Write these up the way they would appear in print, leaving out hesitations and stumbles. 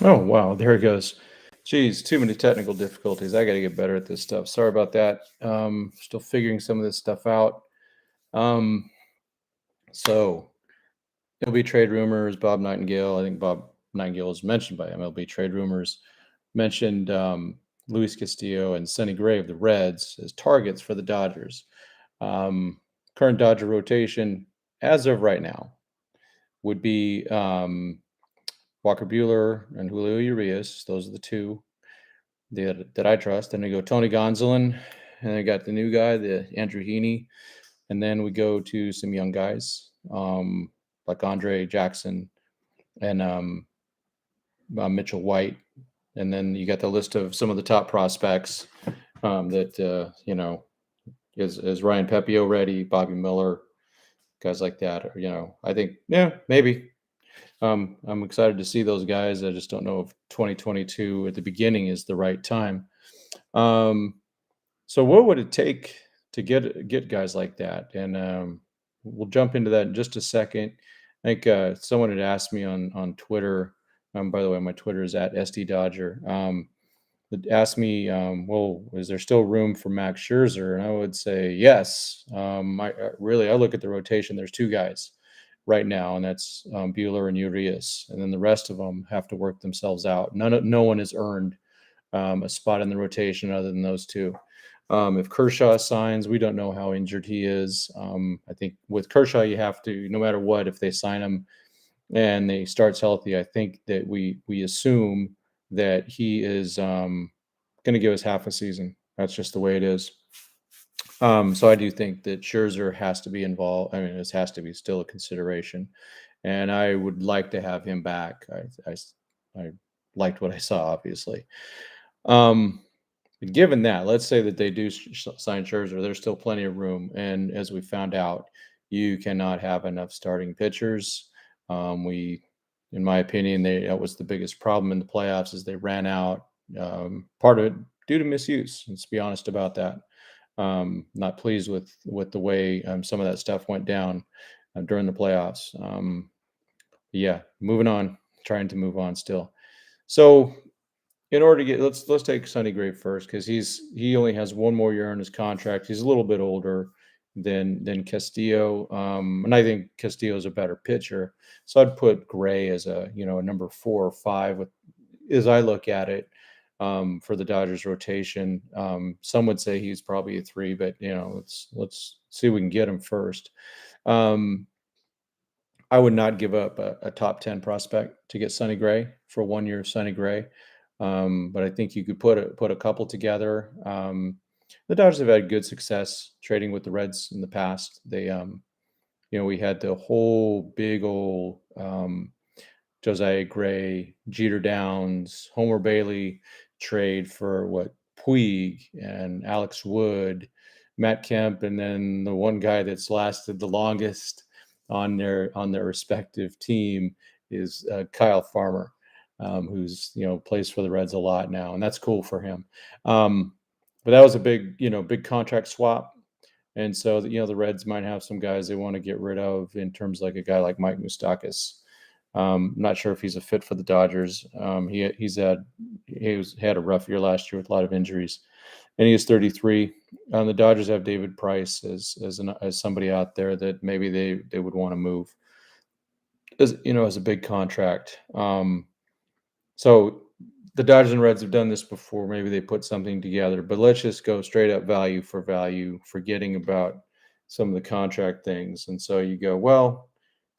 Oh, wow. There it goes. Geez, too many technical difficulties. I got to get better at this stuff. Sorry about that. Still figuring some of this stuff out. Um, so MLB trade rumors. Bob Nightingale. I think Bob Nightingale was mentioned by MLB trade rumors. Mentioned Luis Castillo and Sonny Gray of the Reds as targets for the Dodgers. Um, Current Dodger rotation, as of right now, would be Walker Bueller and Julio Urias. Those are the two that I trust. Then we go Tony Gonsolin, and I got the new guy, the Andrew Heaney, and then we go to some young guys like Andre Jackson and Mitchell White, and then you got the list of some of the top prospects that is Ryan Pepio ready, Bobby Miller, guys like that. I think maybe. I'm excited to see those guys. I just don't know if 2022 at the beginning is the right time. Um, So what would it take to get guys like that? And we'll jump into that in just a second. I think someone had asked me on Twitter. By the way, my Twitter is at SD Dodger. That asked me, well, is there still room for Max Scherzer? And I would say yes. I look at the rotation. There's two guys right now, and that's Bueller and Urias, and then the rest of them have to work themselves out. No one has earned a spot in the rotation other than those two. If Kershaw signs, we don't know how injured he is. I think with Kershaw, you have to, no matter what, if they sign him and he starts healthy, I think that we assume that he is going to give us half a season. That's just the way it is. So I do think that Scherzer has to be involved. I mean, this has to be still a consideration, and I would like to have him back. I liked what I saw, obviously. Um, Given that, let's say that they do sign Scherzer, there's still plenty of room. And as we found out, you cannot have enough starting pitchers. In my opinion, that was the biggest problem in the playoffs is they ran out. Part of it due to misuse. Let's be honest about that. Not pleased with the way some of that stuff went down during the playoffs. Yeah, moving on, trying to move on still. So in order to get let's take Sonny Gray first because he only has one more year on his contract. He's a little bit older than Castillo, and I think Castillo is a better pitcher. So I'd put Gray as a number 4 or 5 with as I look at it for the Dodgers rotation. Some would say he's probably a 3, but let's see if we can get him first. Um, I would not give up a top 10 prospect to get Sonny Gray for 1 year Sonny Gray. But I think you could put a couple together. The Dodgers have had good success trading with the Reds in the past. We had the whole big old Josiah Gray, Jeter Downs, Homer Bailey trade for what Puig and Alex Wood, Matt Kemp, and then the one guy that's lasted the longest on their respective team is Kyle Farmer, who's plays for the Reds a lot now, and that's cool for him. But that was a big contract swap, and so the Reds might have some guys they want to get rid of in terms like a guy like Mike Moustakas. Not sure if he's a fit for the Dodgers. He had a rough year last year with a lot of injuries, and he is 33. The Dodgers have David Price as somebody out there that maybe they would want to move as a big contract. So the Dodgers and Reds have done this before. Maybe they put something together, but let's just go straight up value for value, forgetting about some of the contract things. And so you go, well,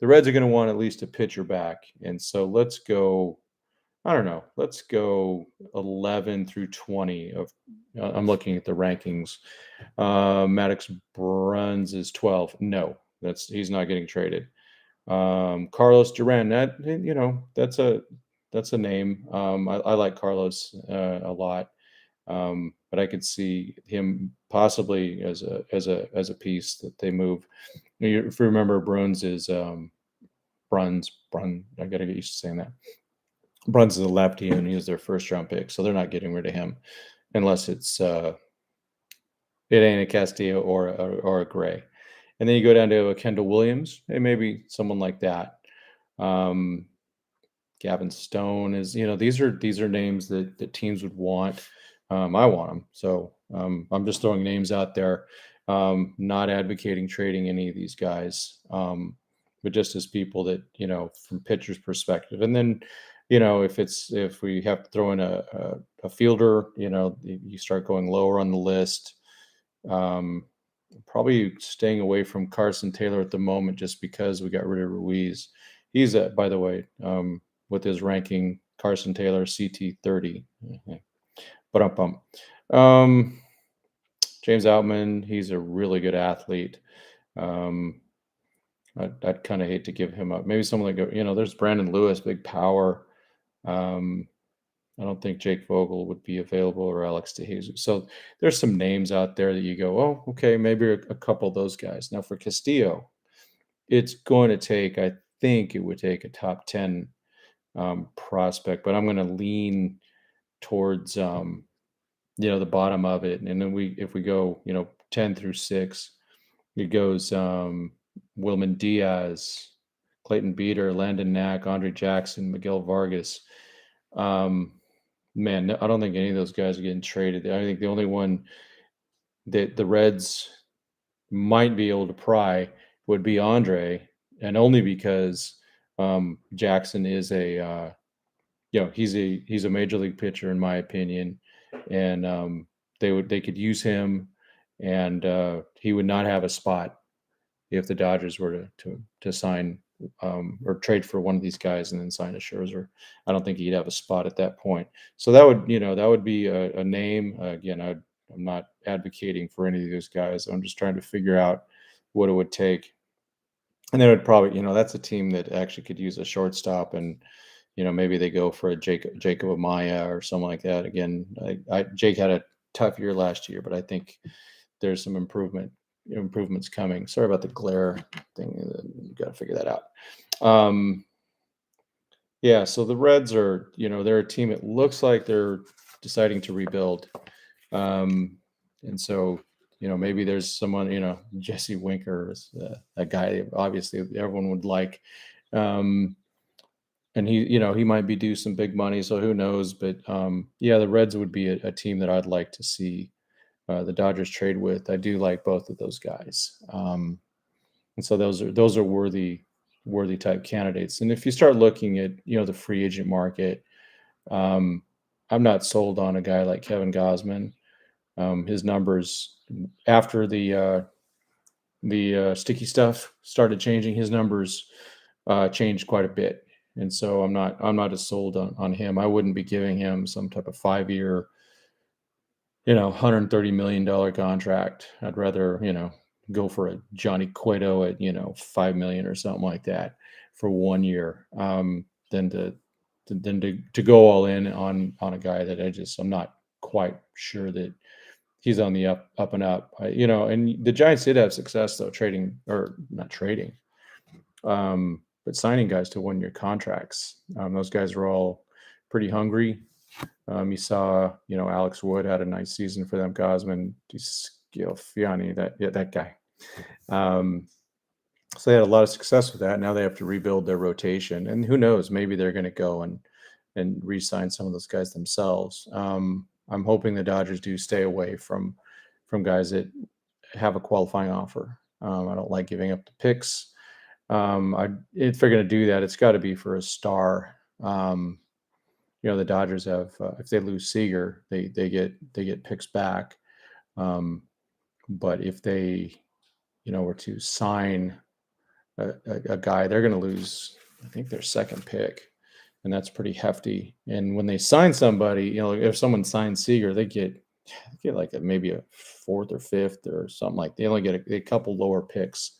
the Reds are going to want at least a pitcher back. And so let's go, I don't know, let's go 11 through 20 of, I'm looking at the rankings. Maddox Bruns is 12. No, he's not getting traded. Carlos Duran, that's a name. I like Carlos a lot, but I could see him possibly as a piece that they move. If you remember, Bruns is Brun. I got to get used to saying that. Bruns is a lefty, and he was their first round pick, so they're not getting rid of him unless it ain't a Castillo or a Gray. And then you go down to a Kendall Williams, maybe someone like that. Um, Gavin Stone is, these are names that teams would want. I want them. So I'm just throwing names out there, not advocating trading any of these guys, but just as people that, from pitcher's perspective. And then, if we have to throw in a fielder, you start going lower on the list. Um, Probably staying away from Carson Taylor at the moment just because we got rid of Ruiz. He's by the way, with his ranking, Carson Taylor CT 30. But um, James Outman, he's a really good athlete. Um, I'd kind of hate to give him up. Maybe someone like there's Brandon Lewis, big power. Um, I don't think Jake Vogel would be available or Alex DeJesus. So there's some names out there that you go, oh, okay, maybe a couple of those guys. Now for Castillo, it's going to take, I think it would take a top 10 prospect, but I'm going to lean towards, the bottom of it. And then if we go, 10 through 6, it goes Wilman Diaz, Clayton Beater, Landon Knack, Andre Jackson, Miguel Vargas. Man, no, I don't think any of those guys are getting traded. I think the only one that the Reds might be able to pry would be Andre, and only because Jackson is he's a major league pitcher in my opinion, and they could use him, and he would not have a spot if the Dodgers were to sign or trade for one of these guys and then sign a Scherzer. I don't think he'd have a spot at that point. So that would be a name. Again, I'm not advocating for any of those guys. I'm just trying to figure out what it would take. And then it would probably, that's a team that actually could use a shortstop, and maybe they go for a Jacob Amaya or something like that. Again, Jake had a tough year last year, but I think there's some improvements coming. Sorry about the glare thing. You got to figure that out. Yeah, so the Reds are, they're a team. It looks like they're deciding to rebuild, and so maybe there's someone, Jesse Winker is a guy obviously everyone would like, and he might be due some big money, so who knows? But yeah, the Reds would be a team that I'd like to see the Dodgers trade with. I do like both of those guys, and so those are worthy type candidates. And if you start looking at the free agent market, um, I'm not sold on a guy like Kevin Gausman. His numbers after the sticky stuff started changing, his numbers changed quite a bit, and so I'm not as sold on him. I wouldn't be giving him some type of 5-year, $130 million contract. I'd rather, go for a Johnny Cueto at, 5 million or something like that for 1 year, than to go all in on a guy that I'm not quite sure that he's on the up and up. And the Giants did have success though, trading or not trading, but signing guys to 1-year contracts. Those guys are all pretty hungry. You saw, Alex Wood had a nice season for them. Gosman, Fiani, that guy. So they had a lot of success with that. Now they have to rebuild their rotation, and who knows? Maybe they're going to go and re-sign some of those guys themselves. I'm hoping the Dodgers do stay away from guys that have a qualifying offer. I don't like giving up the picks. If they're going to do that, it's got to be for a star. The Dodgers have, if they lose Seager, they get picks back. But if they, were to sign a guy, they're going to lose, I think, their second pick, and that's pretty hefty. And when they sign somebody, if someone signs Seager, they get like maybe a fourth or fifth or something like. They only get a couple lower picks,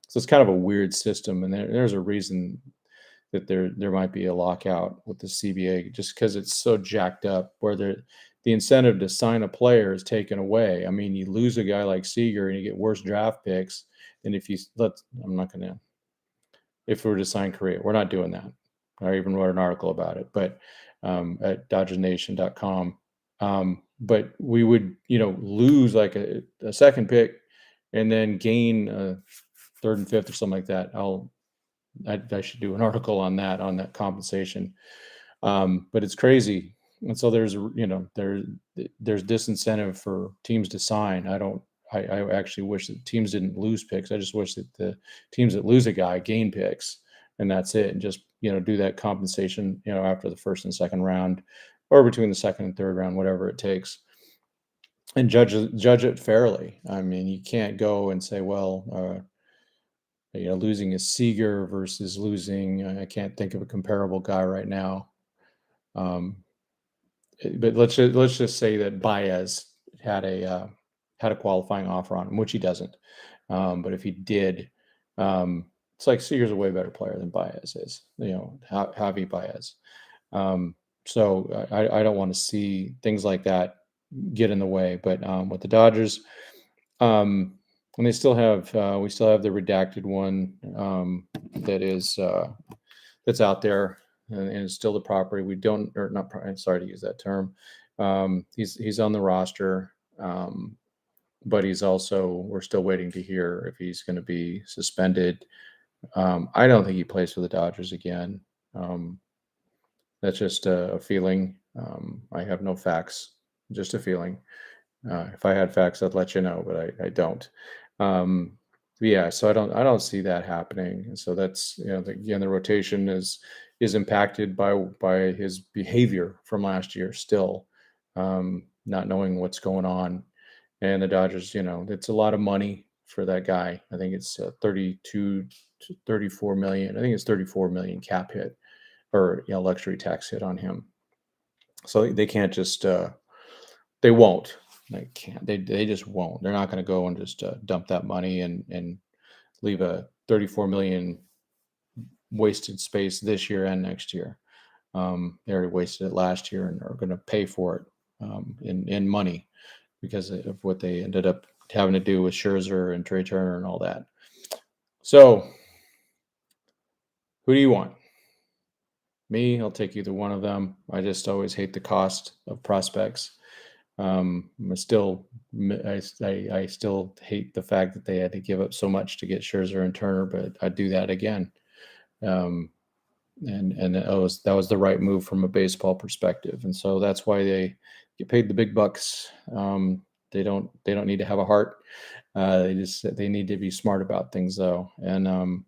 so it's kind of a weird system. And there's a reason that there might be a lockout with the CBA, just because it's so jacked up, where the incentive to sign a player is taken away. I mean, you lose a guy like Seager and you get worse draft picks than if I'm not going to, if we were to sign Correa. We're not doing that. I even wrote an article about it, but at DodgersNation.com. But we would, lose like a second pick and then gain a third and fifth or something like that. I should do an article on that compensation. But it's crazy. And so there's disincentive for teams to sign. I actually wish that teams didn't lose picks. I just wish that the teams that lose a guy gain picks, and that's it. And just do that compensation after the first and second round, or between the second and third round, whatever it takes, and judge it fairly. I mean, you can't go and say, well, losing a Seager versus losing. I can't think of a comparable guy right now. Um, but let's just say that Baez had a qualifying offer on him, which he doesn't. But if he did, it's like Seager's a way better player than Baez is. Javi Baez. So I don't want to see things like that get in the way. But with the Dodgers, and they still have we still have the redacted one that is that's out there, and it's still the property. We don't, or not. Sorry to use that term. He's on the roster, but he's also, we're still waiting to hear if he's going to be suspended. I don't think he plays for the Dodgers again. That's just a feeling. I have no facts, just a feeling. If I had facts, I'd let you know, but I don't. Yeah, so I don't see that happening. And so that's again, the rotation is impacted by his behavior from last year still, not knowing what's going on. And the Dodgers, it's a lot of money for that guy. I think it's 32 to 34 million. I think it's 34 million cap hit, or luxury tax hit on him. So they can't just they won't. They can't. They just won't. They're not going to go and just dump that money and leave a 34 million wasted space this year and next year. They already wasted it last year and are going to pay for it in money because of what they ended up having to do with Scherzer and Trey Turner and all that. So, who do you want? Me, I'll take either one of them. I just always hate the cost of prospects. I still hate the fact that they had to give up so much to get Scherzer and Turner, but I'd do that again. And that was the right move from a baseball perspective, and so that's why they get paid the big bucks. They don't need to have a heart. They need to be smart about things though, and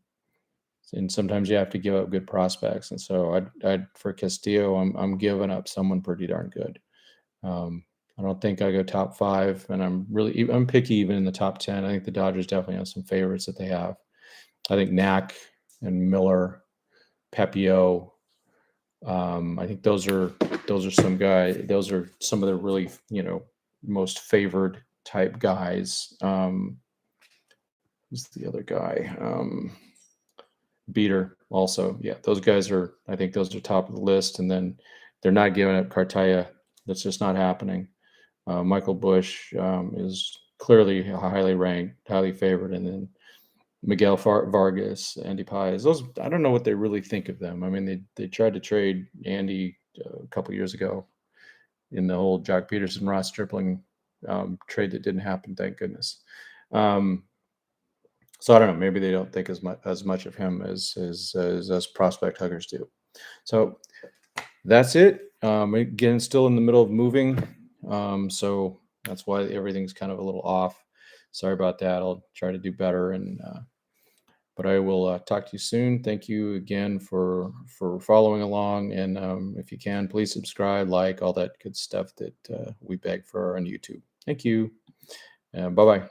sometimes you have to give up good prospects. And so I'd for Castillo, I'm giving up someone pretty darn good. I don't think I go top 5, and I'm picky even in the top 10. I think the Dodgers definitely have some favorites that they have. I think Knack and Miller, Pepio. I think those are some guys. Those are some of the really most favored type guys. Who's the other guy? Beater also. Yeah, those guys are. I think those are top of the list, and then they're not giving up Cartaya. That's just not happening. Michael Bush is clearly highly ranked, highly favored, and then Miguel Vargas, Andy Paez. Those, I don't know what they really think of them. I mean, they tried to trade Andy a couple years ago in the whole Jock Peterson, Ross Stripling trade that didn't happen. Thank goodness. So I don't know. Maybe they don't think as much of him as us prospect huggers do. So that's it. Again, still in the middle of moving. So that's why everything's kind of a little off. Sorry about that. I'll try to do better, but I will talk to you soon. Thank you again for following along, and if you can, please subscribe, like, all that good stuff that we beg for on YouTube. Thank you. Bye bye.